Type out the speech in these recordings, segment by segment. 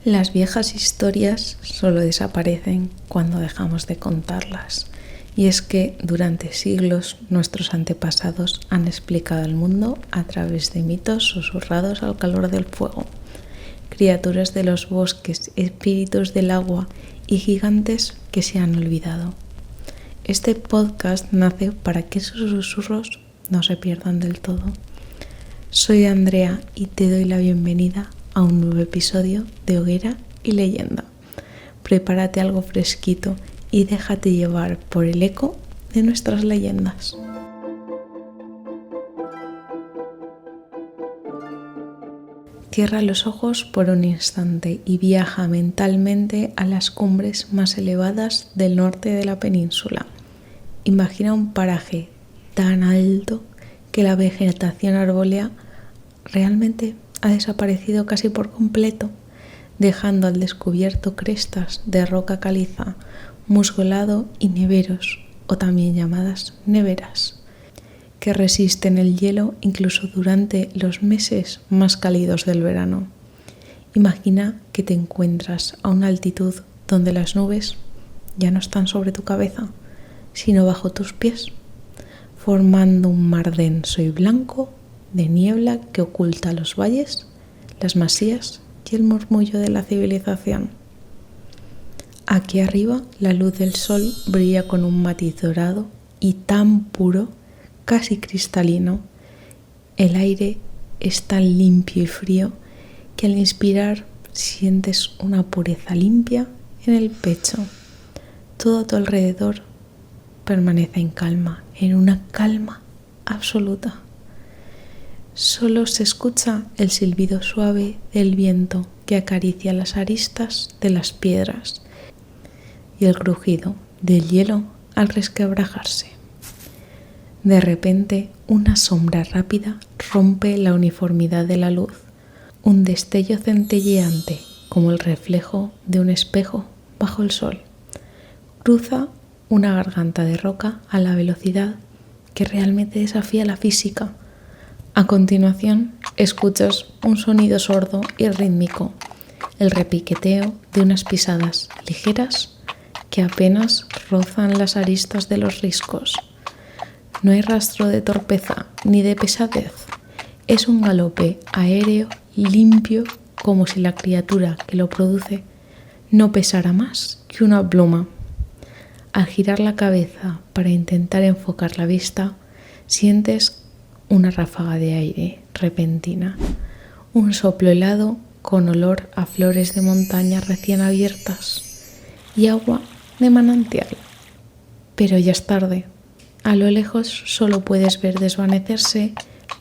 Las viejas historias solo desaparecen cuando dejamos de contarlas. Y es que durante siglos nuestros antepasados han explicado el mundo a través de mitos susurrados al calor del fuego. Criaturas de los bosques, espíritus del agua y gigantes que se han olvidado. Este podcast nace para que esos susurros no se pierdan del todo. Soy Andrea y te doy la bienvenida a un nuevo episodio de Hoguera y Leyenda. Prepárate algo fresquito y déjate llevar por el eco de nuestras leyendas. Cierra los ojos por un instante y viaja mentalmente a las cumbres más elevadas del norte de la península. Imagina un paraje tan alto que la vegetación arbólea realmente ha desaparecido casi por completo, dejando al descubierto crestas de roca caliza, musgo helado y neveros, o también llamadas neveras, que resisten el hielo incluso durante los meses más cálidos del verano. Imagina que te encuentras a una altitud donde las nubes ya no están sobre tu cabeza, sino bajo tus pies, formando un mar denso y blanco de niebla que oculta los valles, las masías y el murmullo de la civilización. Aquí arriba la luz del sol brilla con un matiz dorado y tan puro, casi cristalino. El aire es tan limpio y frío que al inspirar sientes una pureza limpia en el pecho. Todo a tu alrededor permanece en calma, en una calma absoluta. Solo se escucha el silbido suave del viento que acaricia las aristas de las piedras y el crujido del hielo al resquebrajarse. De repente, una sombra rápida rompe la uniformidad de la luz, un destello centelleante como el reflejo de un espejo bajo el sol. Cruza una garganta de roca a la velocidad que realmente desafía la física. A continuación, escuchas un sonido sordo y rítmico, el repiqueteo de unas pisadas ligeras que apenas rozan las aristas de los riscos. No hay rastro de torpeza ni de pesadez. Es un galope aéreo limpio, como si la criatura que lo produce no pesara más que una pluma. Al girar la cabeza para intentar enfocar la vista, sientes una ráfaga de aire repentina, un soplo helado con olor a flores de montaña recién abiertas y agua de manantial. Pero ya es tarde. A lo lejos solo puedes ver desvanecerse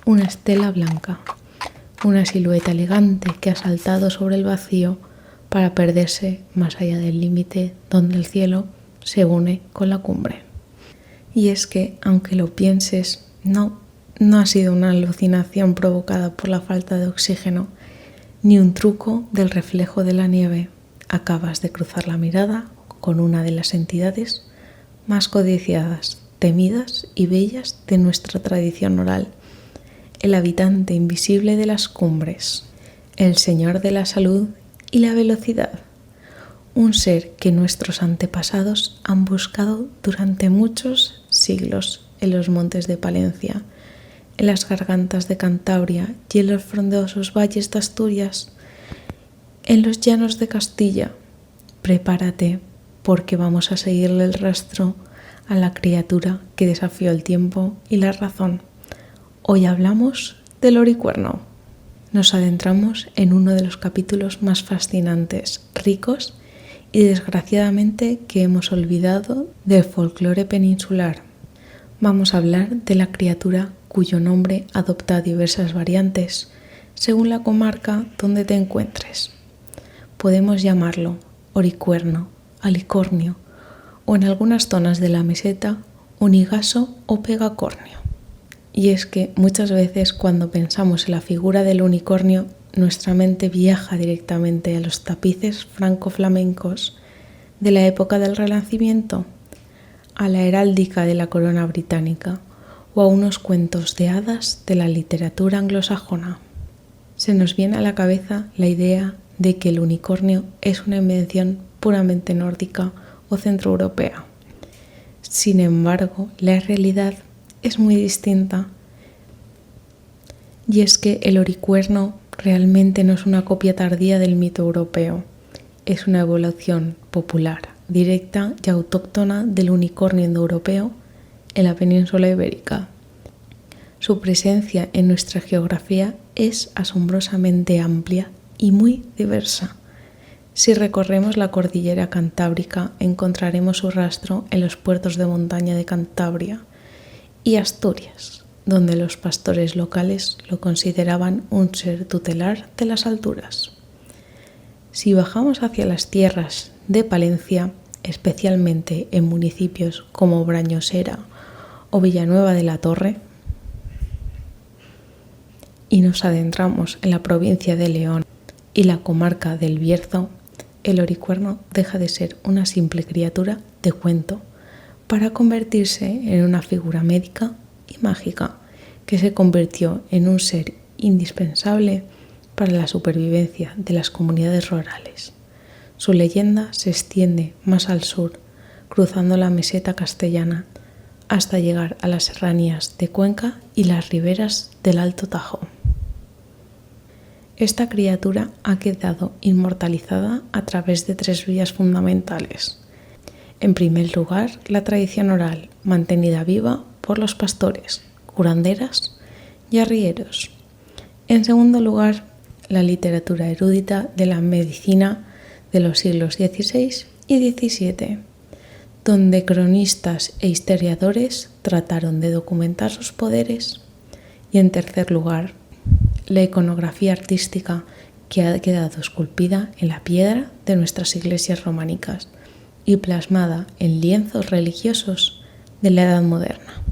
una estela blanca, una silueta elegante que ha saltado sobre el vacío para perderse más allá del límite donde el cielo se une con la cumbre. Y es que, aunque lo pienses, no ha sido una alucinación provocada por la falta de oxígeno, ni un truco del reflejo de la nieve. Acabas de cruzar la mirada con una de las entidades más codiciadas, temidas y bellas de nuestra tradición oral, el habitante invisible de las cumbres, el señor de la salud y la velocidad, un ser que nuestros antepasados han buscado durante muchos siglos en los montes de Palencia, en las gargantas de Cantabria y en los frondosos valles de Asturias, en los llanos de Castilla. Prepárate, porque vamos a seguirle el rastro a la criatura que desafió el tiempo y la razón. Hoy hablamos del oricuerno. Nos adentramos en uno de los capítulos más fascinantes, ricos y desgraciadamente que hemos olvidado del folclore peninsular. Vamos a hablar de la criatura cuyo nombre adopta diversas variantes según la comarca donde te encuentres. Podemos llamarlo oricuerno, alicornio o en algunas zonas de la meseta unigaso o pegacornio. Y es que muchas veces cuando pensamos en la figura del unicornio, nuestra mente viaja directamente a los tapices franco-flamencos de la época del Renacimiento, a la heráldica de la corona británica o a unos cuentos de hadas de la literatura anglosajona. Se nos viene a la cabeza la idea de que el unicornio es una invención puramente nórdica o centroeuropea. Sin embargo, la realidad es muy distinta, y es que el oricuerno realmente no es una copia tardía del mito europeo, es una evolución popular, directa y autóctona del unicornio indoeuropeo en la península ibérica. Su presencia en nuestra geografía es asombrosamente amplia y muy diversa. Si recorremos la cordillera cantábrica, encontraremos su rastro en los puertos de montaña de Cantabria y Asturias, donde los pastores locales lo consideraban un ser tutelar de las alturas. Si bajamos hacia las tierras de Palencia, especialmente en municipios como Brañosera o Villanueva de la Torre, y nos adentramos en la provincia de León y la comarca del Bierzo, el oricuerno deja de ser una simple criatura de cuento para convertirse en una figura médica y mágica que se convirtió en un ser indispensable para la supervivencia de las comunidades rurales. Su leyenda se extiende más al sur, cruzando la meseta castellana, hasta llegar a las serranías de Cuenca y las riberas del Alto Tajo. Esta criatura ha quedado inmortalizada a través de 3 vías fundamentales. En primer lugar, la tradición oral, mantenida viva por los pastores, curanderas y arrieros. En segundo lugar, la literatura erudita de la medicina de los siglos XVI y XVII, donde cronistas e historiadores trataron de documentar sus poderes. Y en tercer lugar, la iconografía artística que ha quedado esculpida en la piedra de nuestras iglesias románicas y plasmada en lienzos religiosos de la Edad Moderna.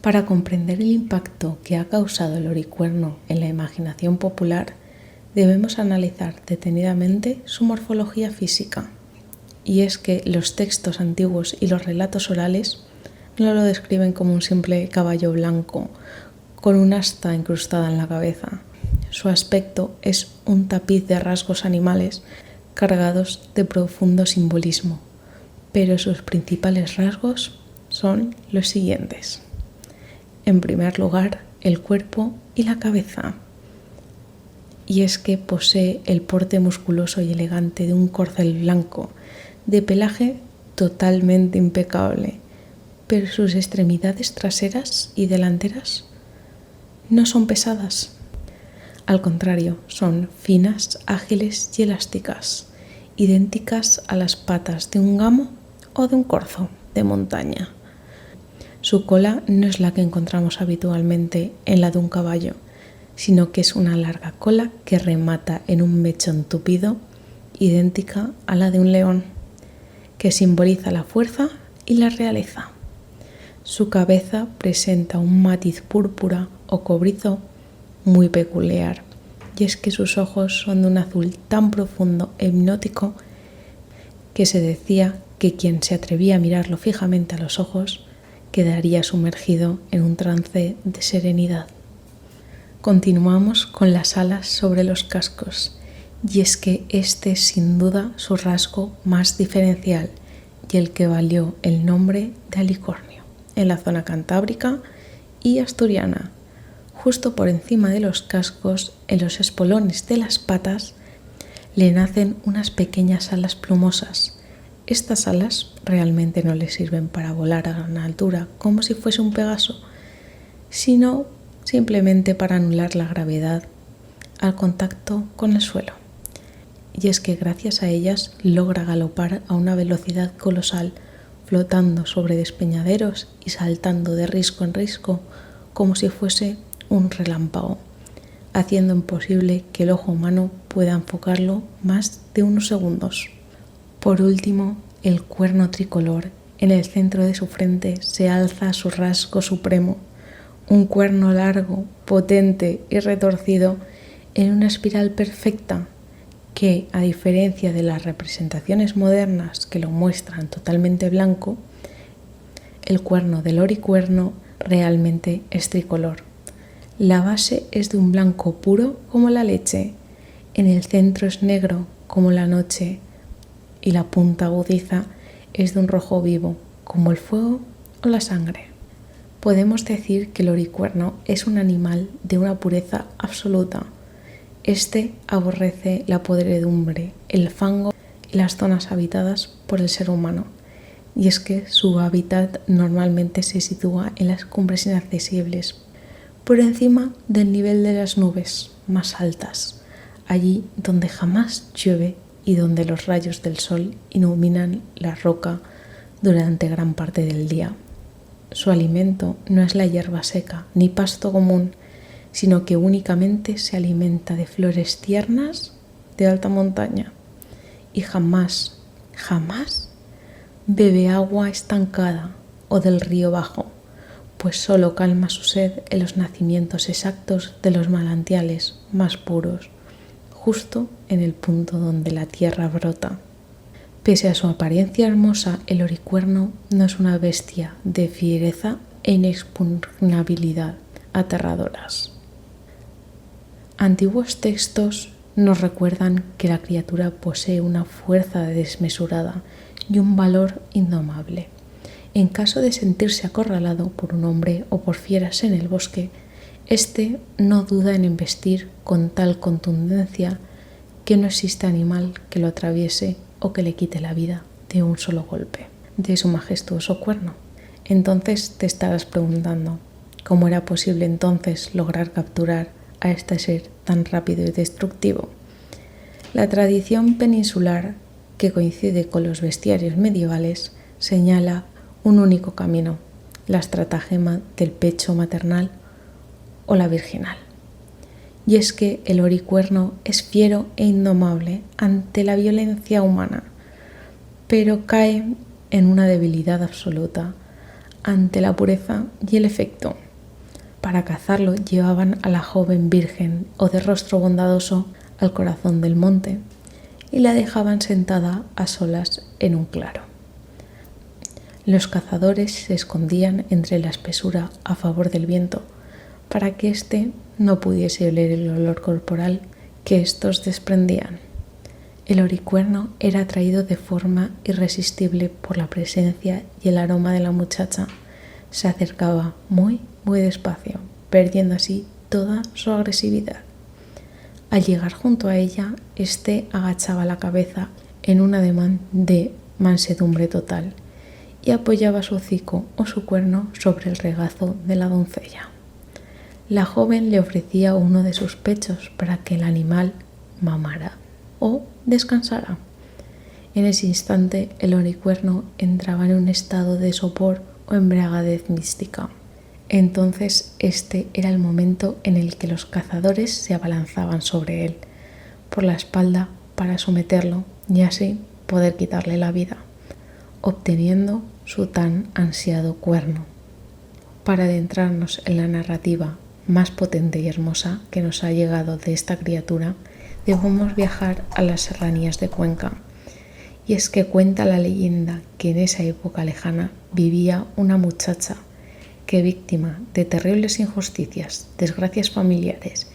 Para comprender el impacto que ha causado el oricuerno en la imaginación popular, debemos analizar detenidamente su morfología física. Y es que los textos antiguos y los relatos orales no lo describen como un simple caballo blanco con una asta incrustada en la cabeza. Su aspecto es un tapiz de rasgos animales cargados de profundo simbolismo, pero sus principales rasgos son los siguientes. En primer lugar, el cuerpo y la cabeza. Y es que posee el porte musculoso y elegante de un corcel blanco, de pelaje totalmente impecable, pero sus extremidades traseras y delanteras no son pesadas. Al contrario, son finas, ágiles y elásticas, idénticas a las patas de un gamo o de un corzo de montaña. Su cola no es la que encontramos habitualmente en la de un caballo, sino que es una larga cola que remata en un mechón tupido, idéntica a la de un león, que simboliza la fuerza y la realeza. Su cabeza presenta un matiz púrpura o cobrizo muy peculiar, y es que sus ojos son de un azul tan profundo e hipnótico que se decía que quien se atrevía a mirarlo fijamente a los ojos quedaría sumergido en un trance de serenidad. Continuamos con las alas sobre los cascos, y es que este es sin duda su rasgo más diferencial y el que valió el nombre de alicornio en la zona cantábrica y asturiana. Justo por encima de los cascos, en los espolones de las patas, le nacen unas pequeñas alas plumosas. Estas alas realmente no le sirven para volar a gran altura como si fuese un Pegaso, sino simplemente para anular la gravedad al contacto con el suelo. Y es que gracias a ellas logra galopar a una velocidad colosal, flotando sobre despeñaderos y saltando de risco en risco como si fuese un relámpago, haciendo imposible que el ojo humano pueda enfocarlo más de unos segundos. Por último, el cuerno tricolor. En el centro de su frente se alza su rasgo supremo, un cuerno largo, potente y retorcido en una espiral perfecta que, a diferencia de las representaciones modernas que lo muestran totalmente blanco, el cuerno del oricuerno realmente es tricolor. La base es de un blanco puro como la leche En el centro es negro como la noche y la punta agudiza es de un rojo vivo como el fuego o la sangre. Podemos decir que el oricuerno es un animal de una pureza absoluta. Este aborrece la podredumbre, el fango y las zonas habitadas por el ser humano. Y es que su hábitat normalmente se sitúa en las cumbres inaccesibles, por encima del nivel de las nubes más altas, allí donde jamás llueve y donde los rayos del sol iluminan la roca durante gran parte del día. Su alimento no es la hierba seca ni pasto común, sino que únicamente se alimenta de flores tiernas de alta montaña y jamás bebe agua estancada o del río bajo, pues solo calma su sed en los nacimientos exactos de los manantiales más puros, justo en el punto donde la tierra brota. Pese a su apariencia hermosa, el oricuerno no es una bestia de fiereza e inexpugnabilidad aterradoras. Antiguos textos nos recuerdan que la criatura posee una fuerza desmesurada y un valor indomable. En caso de sentirse acorralado por un hombre o por fieras en el bosque, éste no duda en embestir con tal contundencia que no existe animal que lo atraviese o que le quite la vida de un solo golpe de su majestuoso cuerno. Entonces te estarás preguntando, ¿cómo era posible entonces lograr capturar a este ser tan rápido y destructivo? La tradición peninsular, que coincide con los bestiarios medievales, señala un único camino, la estratagema del pecho maternal o la virginal. Y es que el oricuerno es fiero e indomable ante la violencia humana, pero cae en una debilidad absoluta ante la pureza y el efecto. Para cazarlo llevaban a la joven virgen o de rostro bondadoso al corazón del monte y la dejaban sentada a solas en un claro. Los cazadores se escondían entre la espesura a favor del viento para que éste no pudiese oler el olor corporal que éstos desprendían. El oricuerno era atraído de forma irresistible por la presencia y el aroma de la muchacha. Se acercaba muy despacio, perdiendo así toda su agresividad. Al llegar junto a ella, éste agachaba la cabeza en un ademán de mansedumbre total y apoyaba su hocico o su cuerno sobre el regazo de la doncella. La joven le ofrecía uno de sus pechos para que el animal mamara o descansara. En ese instante el oricuerno entraba en un estado de sopor o embriagadez mística. Entonces este era el momento en el que los cazadores se abalanzaban sobre él por la espalda para someterlo y así poder quitarle la vida, obteniendo su tan ansiado cuerno. Para adentrarnos en la narrativa más potente y hermosa que nos ha llegado de esta criatura, debemos viajar a las serranías de Cuenca. Y es que cuenta la leyenda que en esa época lejana vivía una muchacha que, víctima de terribles injusticias, desgracias familiares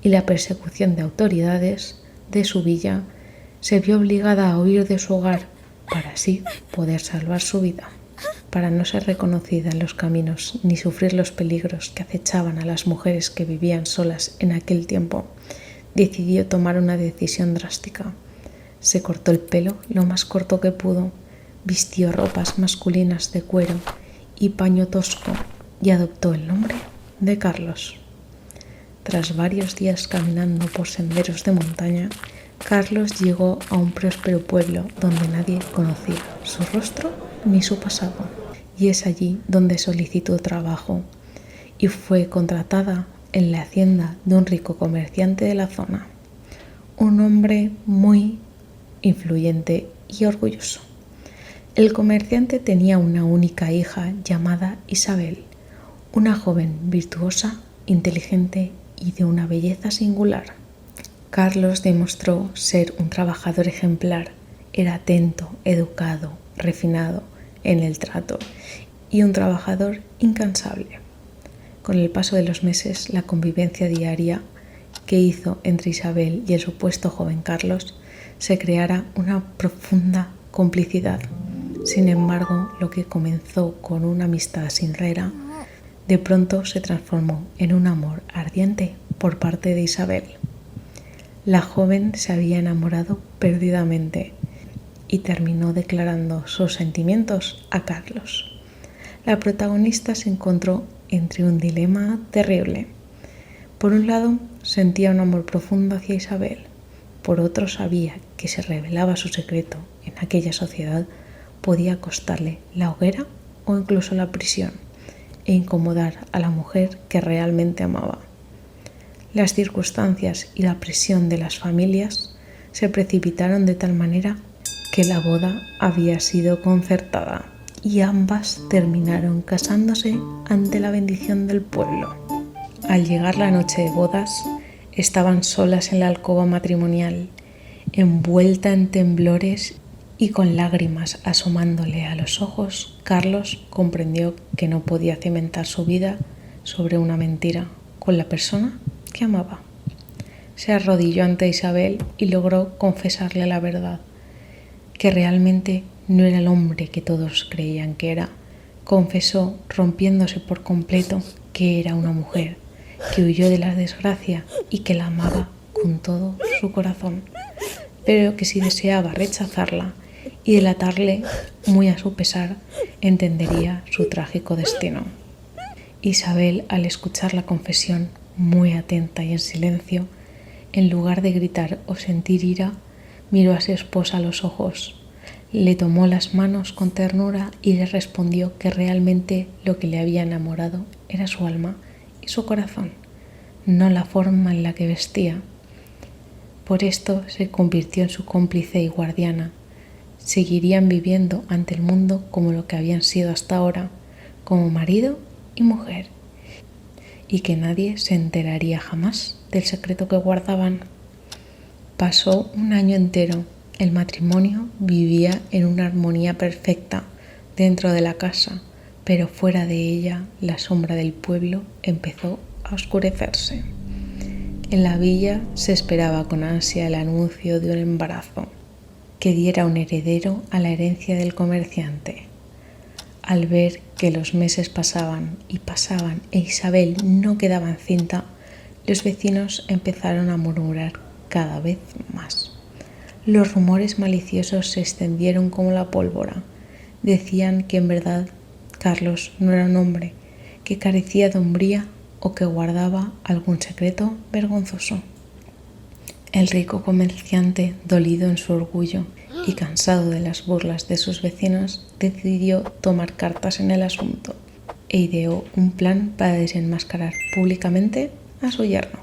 y la persecución de autoridades de su villa, se vio obligada a huir de su hogar para así poder salvar su vida. Para no ser reconocida en los caminos ni sufrir los peligros que acechaban a las mujeres que vivían solas en aquel tiempo, decidió tomar una decisión drástica. Se cortó el pelo lo más corto que pudo, vistió ropas masculinas de cuero y paño tosco y adoptó el nombre de Carlos. Tras varios días caminando por senderos de montaña, Carlos llegó a un próspero pueblo donde nadie conocía su rostro ni su pasado. Y es allí donde solicitó trabajo y fue contratada en la hacienda de un rico comerciante de la zona, un hombre muy influyente y orgulloso. El comerciante tenía una única hija llamada Isabel, una joven virtuosa, inteligente y de una belleza singular. Carlos demostró ser un trabajador ejemplar, era atento, educado, refinado en el trato y un trabajador incansable. Con el paso de los meses, la convivencia diaria que hizo entre Isabel y el supuesto joven Carlos se creara una profunda complicidad. Sin embargo, lo que comenzó con una amistad sincera, de pronto se transformó en un amor ardiente por parte de Isabel. La joven se había enamorado perdidamente y terminó declarando sus sentimientos a Carlos. La protagonista se encontró entre un dilema terrible. Por un lado, sentía un amor profundo hacia Isabel. Por otro, sabía que si revelaba su secreto en aquella sociedad, podía costarle la hoguera o incluso la prisión e incomodar a la mujer que realmente amaba. Las circunstancias y la presión de las familias se precipitaron de tal manera que la boda había sido concertada y ambas terminaron casándose ante la bendición del pueblo. Al llegar la noche de bodas, estaban solas en la alcoba matrimonial, envuelta en temblores y con lágrimas asomándole a los ojos. Carlos comprendió que no podía cimentar su vida sobre una mentira con la persona que amaba. Se arrodilló ante Isabel y logró confesarle la verdad, que realmente no era el hombre que todos creían que era. Confesó, rompiéndose por completo, que era una mujer, que huyó de la desgracia y que la amaba con todo su corazón, pero que si deseaba rechazarla y delatarle muy a su pesar, entendería su trágico destino. Isabel, al escuchar la confesión, muy atenta y en silencio, en lugar de gritar o sentir ira, miró a su esposa a los ojos, le tomó las manos con ternura y le respondió que realmente lo que le había enamorado era su alma y su corazón, no la forma en la que vestía. Por esto se convirtió en su cómplice y guardiana. Seguirían viviendo ante el mundo como lo que habían sido hasta ahora, como marido y mujer, y que nadie se enteraría jamás del secreto que guardaban. Pasó un año entero. El matrimonio vivía en una armonía perfecta dentro de la casa, pero fuera de ella la sombra del pueblo empezó a oscurecerse. En la villa se esperaba con ansia el anuncio de un embarazo que diera un heredero a la herencia del comerciante. Al ver que los meses pasaban y pasaban e Isabel no quedaba encinta, los vecinos empezaron a murmurar cada vez más. Los rumores maliciosos se extendieron como la pólvora. Decían que en verdad Carlos no era un hombre, que carecía de hombría o que guardaba algún secreto vergonzoso. El rico comerciante, dolido en su orgullo y cansado de las burlas de sus vecinos, decidió tomar cartas en el asunto e ideó un plan para desenmascarar públicamente a su yerno.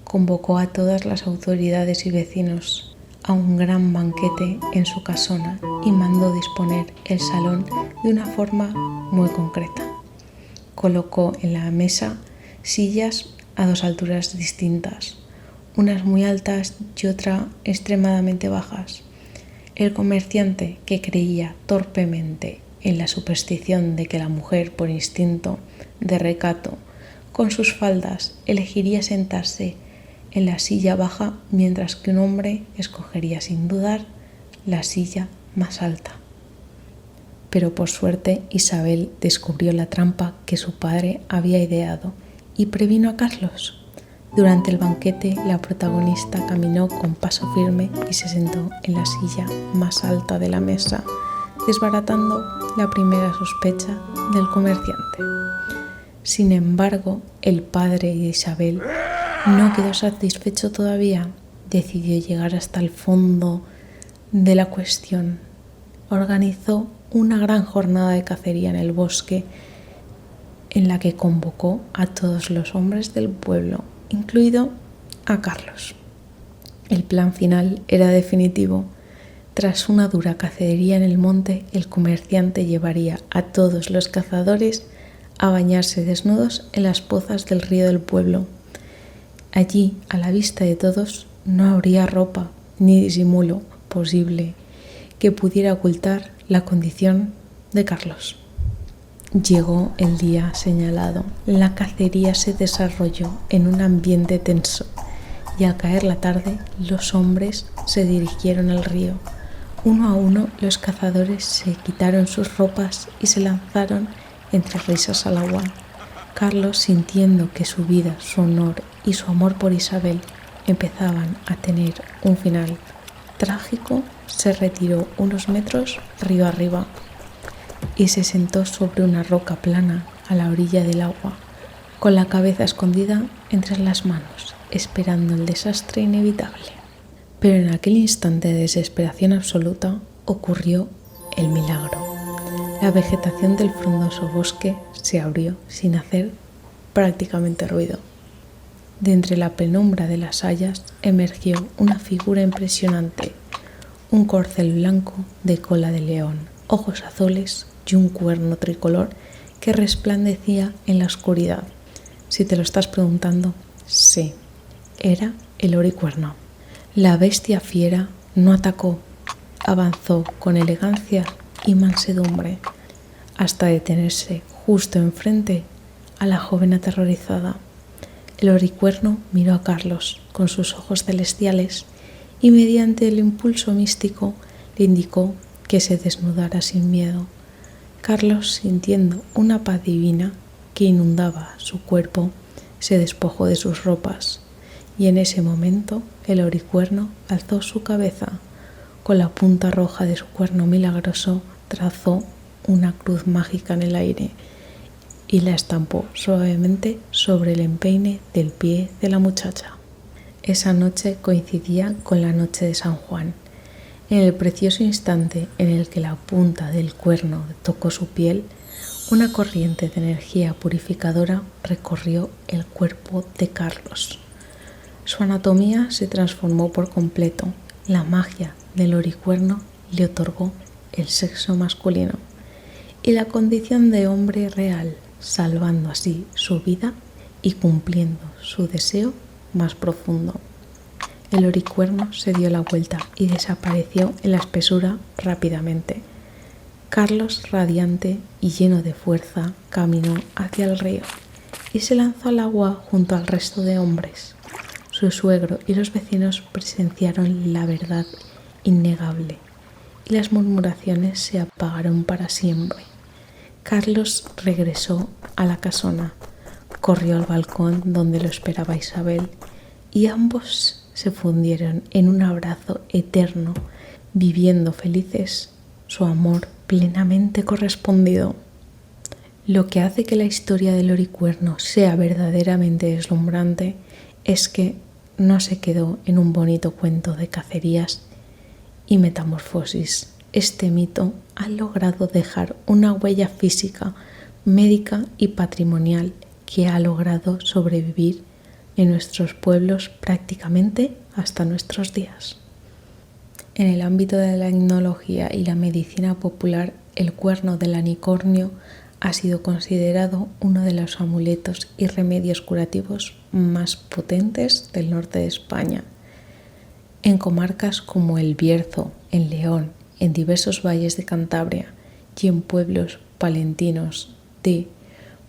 Convocó a todas las autoridades y vecinos a un gran banquete en su casona y mandó disponer el salón de una forma muy concreta. Colocó en la mesa sillas a dos alturas distintas, unas muy altas y otras extremadamente bajas. El comerciante, que creía torpemente en la superstición de que la mujer, por instinto de recato, con sus faldas elegiría sentarse en la silla baja, mientras que un hombre escogería sin dudar la silla más alta. Pero por suerte Isabel descubrió la trampa que su padre había ideado y previno a Carlos. Durante el banquete, la protagonista caminó con paso firme y se sentó en la silla más alta de la mesa, desbaratando la primera sospecha del comerciante. Sin embargo, el padre de Isabel no quedó satisfecho todavía. Decidió llegar hasta el fondo de la cuestión. Organizó una gran jornada de cacería en el bosque, en la que convocó a todos los hombres del pueblo, incluido a Carlos. El plan final era definitivo. Tras una dura cacería en el monte, el comerciante llevaría a todos los cazadores a bañarse desnudos en las pozas del río del pueblo. Allí, a la vista de todos, no habría ropa ni disimulo posible que pudiera ocultar la condición de Carlos. Llegó el día señalado. La cacería se desarrolló en un ambiente tenso y al caer la tarde los hombres se dirigieron al río. Uno a uno los cazadores se quitaron sus ropas y se lanzaron entre risas al agua. Carlos, sintiendo que su vida, su honor y su amor por Isabel empezaban a tener un final trágico, se retiró unos metros río arriba y se sentó sobre una roca plana a la orilla del agua, con la cabeza escondida entre las manos, esperando el desastre inevitable. Pero en aquel instante de desesperación absoluta ocurrió el milagro. La vegetación del frondoso bosque se abrió sin hacer prácticamente ruido. De entre la penumbra de las hayas emergió una figura impresionante, un corcel blanco de cola de león, ojos azules y un cuerno tricolor que resplandecía en la oscuridad. Si te lo estás preguntando, sí, era el oricuerno. La bestia fiera no atacó, avanzó con elegancia y mansedumbre hasta detenerse justo enfrente a la joven aterrorizada. El oricuerno miró a Carlos con sus ojos celestiales y mediante el impulso místico le indicó que se desnudara sin miedo. Carlos, sintiendo una paz divina que inundaba su cuerpo, se despojó de sus ropas y en ese momento el oricuerno alzó su cabeza. Con la punta roja de su cuerno milagroso trazó una cruz mágica en el aire y la estampó suavemente sobre el empeine del pie de la muchacha. Esa noche coincidía con la noche de San Juan. En el precioso instante en el que la punta del cuerno tocó su piel, una corriente de energía purificadora recorrió el cuerpo de Carlos. Su anatomía se transformó por completo. La magia del oricuerno le otorgó el sexo masculino y la condición de hombre real, salvando así su vida y cumpliendo su deseo más profundo. El oricuerno se dio la vuelta y desapareció en la espesura rápidamente. Carlos, radiante y lleno de fuerza, caminó hacia el río y se lanzó al agua junto al resto de hombres. Su suegro y los vecinos presenciaron la verdad innegable y las murmuraciones se apagaron para siempre. Carlos regresó a la casona, corrió al balcón donde lo esperaba Isabel y ambos se fundieron en un abrazo eterno, viviendo felices su amor plenamente correspondido. Lo que hace que la historia del oricuerno sea verdaderamente deslumbrante es que no se quedó en un bonito cuento de cacerías y metamorfosis. Este mito ha logrado dejar una huella física, médica y patrimonial que ha logrado sobrevivir en nuestros pueblos prácticamente hasta nuestros días. En el ámbito de la etnología y la medicina popular, el cuerno del anicornio ha sido considerado uno de los amuletos y remedios curativos más potentes del norte de España. En comarcas como El Bierzo, en León, en diversos valles de Cantabria y en pueblos palentinos de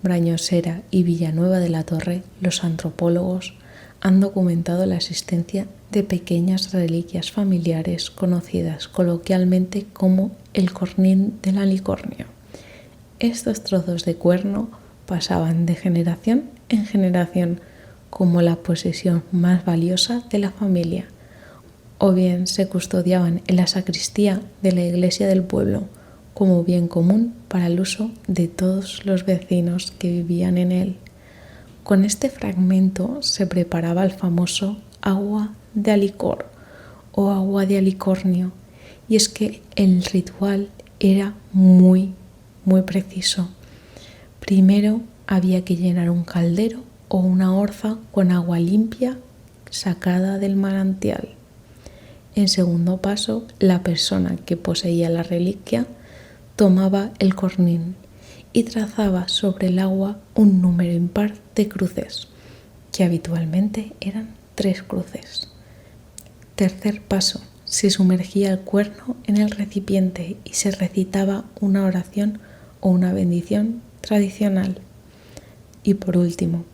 Brañosera y Villanueva de la Torre, los antropólogos han documentado la existencia de pequeñas reliquias familiares conocidas coloquialmente como el cornín del alicornio. Estos trozos de cuerno pasaban de generación en generación como la posesión más valiosa de la familia, o bien se custodiaban en la sacristía de la iglesia del pueblo como bien común para el uso de todos los vecinos que vivían en él. Con este fragmento se preparaba el famoso agua de alicor o agua de alicornio, y es que el ritual era muy preciso. Primero había que llenar un caldero o una orza con agua limpia sacada del manantial. En segundo paso, la persona que poseía la reliquia tomaba el cornín y trazaba sobre el agua un número impar de cruces, que habitualmente eran 3 cruces. Tercer paso, se sumergía el cuerno en el recipiente y se recitaba una oración o una bendición tradicional. Y por último,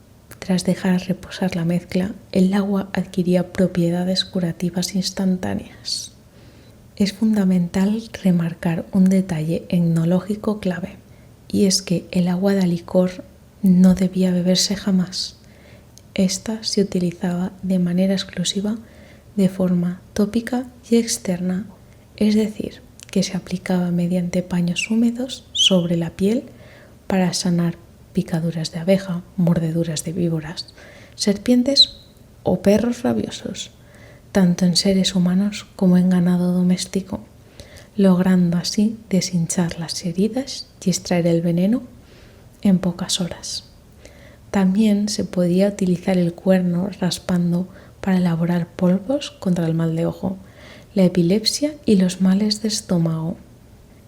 tras dejar reposar la mezcla, el agua adquiría propiedades curativas instantáneas. Es fundamental remarcar un detalle etnológico clave, y es que el agua de licor no debía beberse jamás. Esta se utilizaba de manera exclusiva de forma tópica y externa, es decir, que se aplicaba mediante paños húmedos sobre la piel para sanar picaduras de abeja, mordeduras de víboras, serpientes o perros rabiosos, tanto en seres humanos como en ganado doméstico, logrando así deshinchar las heridas y extraer el veneno en pocas horas. También se podía utilizar el cuerno raspando para elaborar polvos contra el mal de ojo, la epilepsia y los males de estómago.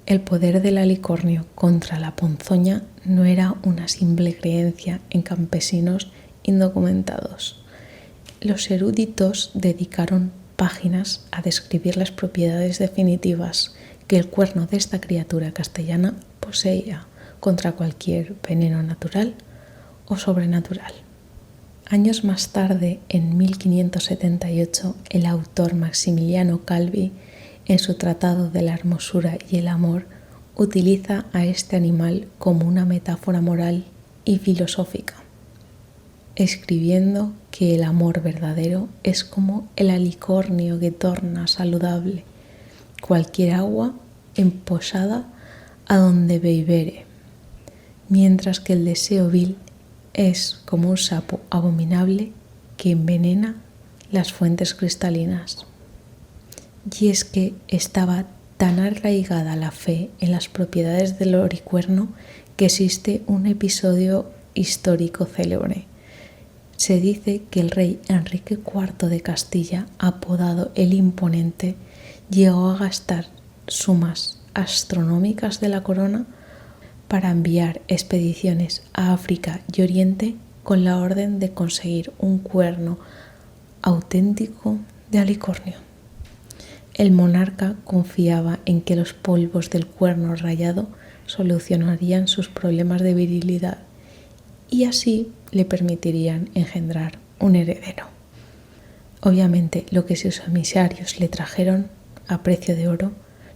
El poder del alicornio contra la ponzoña no era una simple creencia en campesinos indocumentados. Los eruditos dedicaron páginas a describir las propiedades definitivas que el cuerno de esta criatura castellana poseía contra cualquier veneno natural o sobrenatural. Años más tarde, en 1578, el autor Maximiliano Calvi, en su Tratado de la Hermosura y el Amor, utiliza a este animal como una metáfora moral y filosófica, escribiendo que el amor verdadero es como el alicornio que torna saludable cualquier agua emposada a donde bebere, mientras que el deseo vil es como un sapo abominable que envenena las fuentes cristalinas. Y es que estaba tan arraigada la fe en las propiedades del oricuerno que existe un episodio histórico célebre. Se dice que el rey Enrique IV de Castilla, apodado el Imponente, llegó a gastar sumas astronómicas de la corona para enviar expediciones a África y Oriente con la orden de conseguir un cuerno auténtico de alicornio. El monarca confiaba en que los polvos del cuerno rayado solucionarían sus problemas de virilidad y así le permitirían engendrar un heredero. Obviamente, lo que sus emisarios le trajeron a precio de oro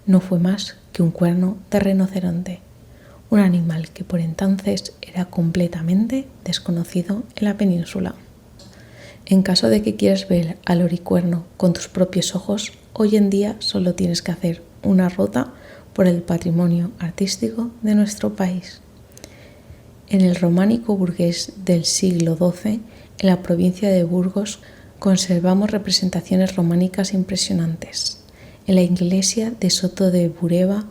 no fue más que un cuerno de rinoceronte, un animal que por entonces era completamente desconocido en la península. En caso de que quieras ver al oricuerno con tus propios ojos, hoy en día solo tienes que hacer una ruta por el patrimonio artístico de nuestro país. En el románico burgués del siglo XII, en la provincia de Burgos, conservamos representaciones románicas impresionantes. En la iglesia de Soto de Bureba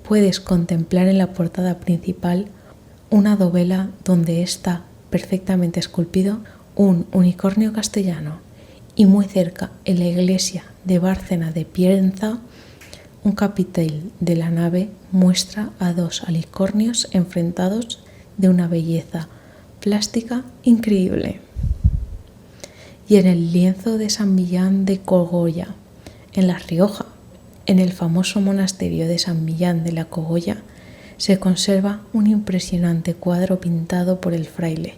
puedes contemplar en la portada principal una dovela donde está perfectamente esculpido un unicornio castellano, y muy cerca, en la iglesia de Bárcena de Pienza, un capitel de la nave muestra a dos alicornios enfrentados de una belleza plástica increíble. Y en el lienzo de San Millán de Cogolla, en La Rioja, en el famoso monasterio de San Millán de la Cogolla, se conserva un impresionante cuadro pintado por el fraile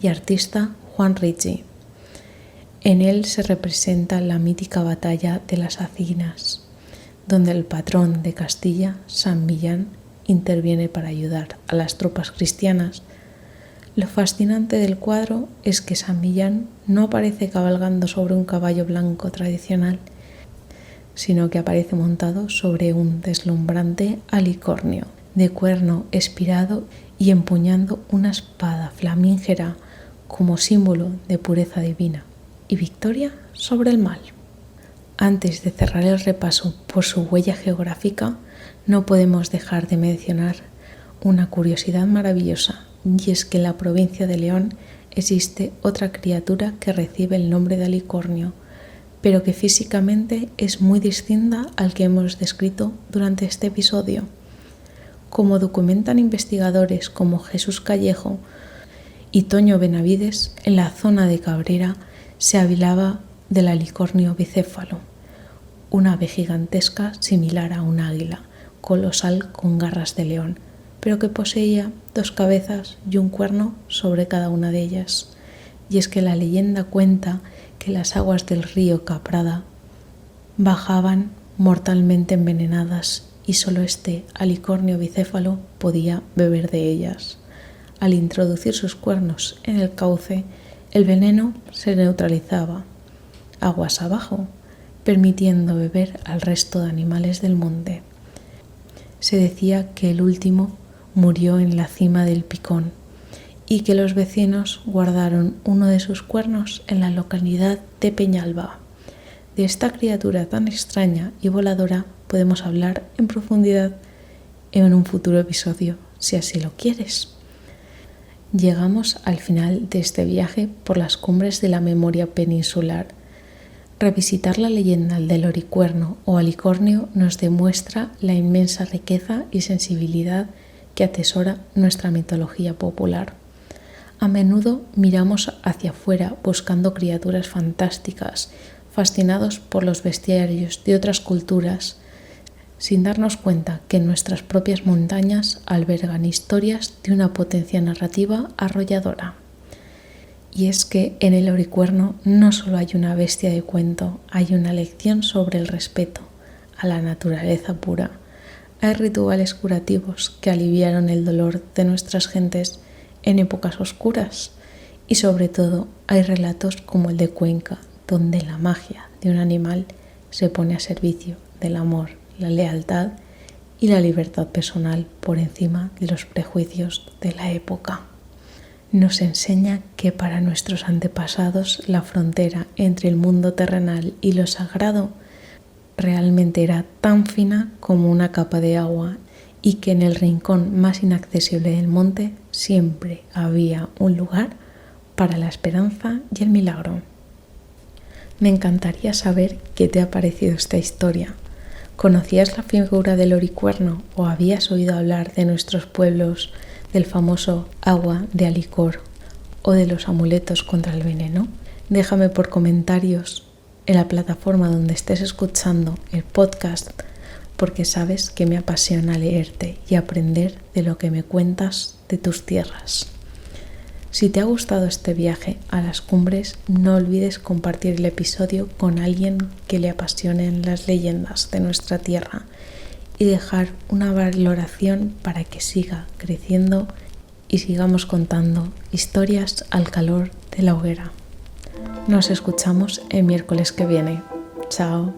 y artista Juan Ricci. En él se representa la mítica batalla de las Acinas, donde el patrón de Castilla, San Millán, interviene para ayudar a las tropas cristianas. Lo fascinante del cuadro es que San Millán no aparece cabalgando sobre un caballo blanco tradicional, sino que aparece montado sobre un deslumbrante alicornio de cuerno espirado y empuñando una espada flamígera como símbolo de pureza divina y victoria sobre el mal. Antes de cerrar el repaso por su huella geográfica, no podemos dejar de mencionar una curiosidad maravillosa, y es que en la provincia de León existe otra criatura que recibe el nombre de alicornio, pero que físicamente es muy distinta al que hemos descrito durante este episodio. Como documentan investigadores como Jesús Callejo y Toño Benavides, en la zona de Cabrera se hablaba del alicornio bicéfalo, un ave gigantesca similar a un águila, colosal con garras de león, pero que poseía 2 cabezas y un cuerno sobre cada una de ellas. Y es que la leyenda cuenta que las aguas del río Caprada bajaban mortalmente envenenadas y solo este alicornio bicéfalo podía beber de ellas. Al introducir sus cuernos en el cauce, el veneno se neutralizaba aguas abajo, permitiendo beber al resto de animales del monte. Se decía que el último murió en la cima del picón y que los vecinos guardaron uno de sus cuernos en la localidad de Peñalba. De esta criatura tan extraña y voladora podemos hablar en profundidad en un futuro episodio, si así lo quieres. Llegamos al final de este viaje por las cumbres de la memoria peninsular. Revisitar la leyenda del oricuerno o alicornio nos demuestra la inmensa riqueza y sensibilidad que atesora nuestra mitología popular. A menudo miramos hacia afuera buscando criaturas fantásticas, fascinados por los bestiarios de otras culturas, sin darnos cuenta que nuestras propias montañas albergan historias de una potencia narrativa arrolladora. Y es que en el oricuerno no solo hay una bestia de cuento, hay una lección sobre el respeto a la naturaleza pura. Hay rituales curativos que aliviaron el dolor de nuestras gentes en épocas oscuras. Y sobre todo hay relatos como el de Cuenca, donde la magia de un animal se pone a servicio del amor, la lealtad y la libertad personal por encima de los prejuicios de la época. Nos enseña que para nuestros antepasados la frontera entre el mundo terrenal y lo sagrado realmente era tan fina como una capa de agua y que en el rincón más inaccesible del monte siempre había un lugar para la esperanza y el milagro. Me encantaría saber qué te ha parecido esta historia. ¿Conocías la figura del oricuerno o habías oído hablar de nuestros pueblos del famoso agua de Alicor o de los amuletos contra el veneno? Déjame por comentarios en la plataforma donde estés escuchando el podcast, porque sabes que me apasiona leerte y aprender de lo que me cuentas de tus tierras. Si te ha gustado este viaje a las cumbres, no olvides compartir el episodio con alguien que le apasionen las leyendas de nuestra tierra y dejar una valoración para que siga creciendo y sigamos contando historias al calor de la hoguera. Nos escuchamos el miércoles que viene. Chao.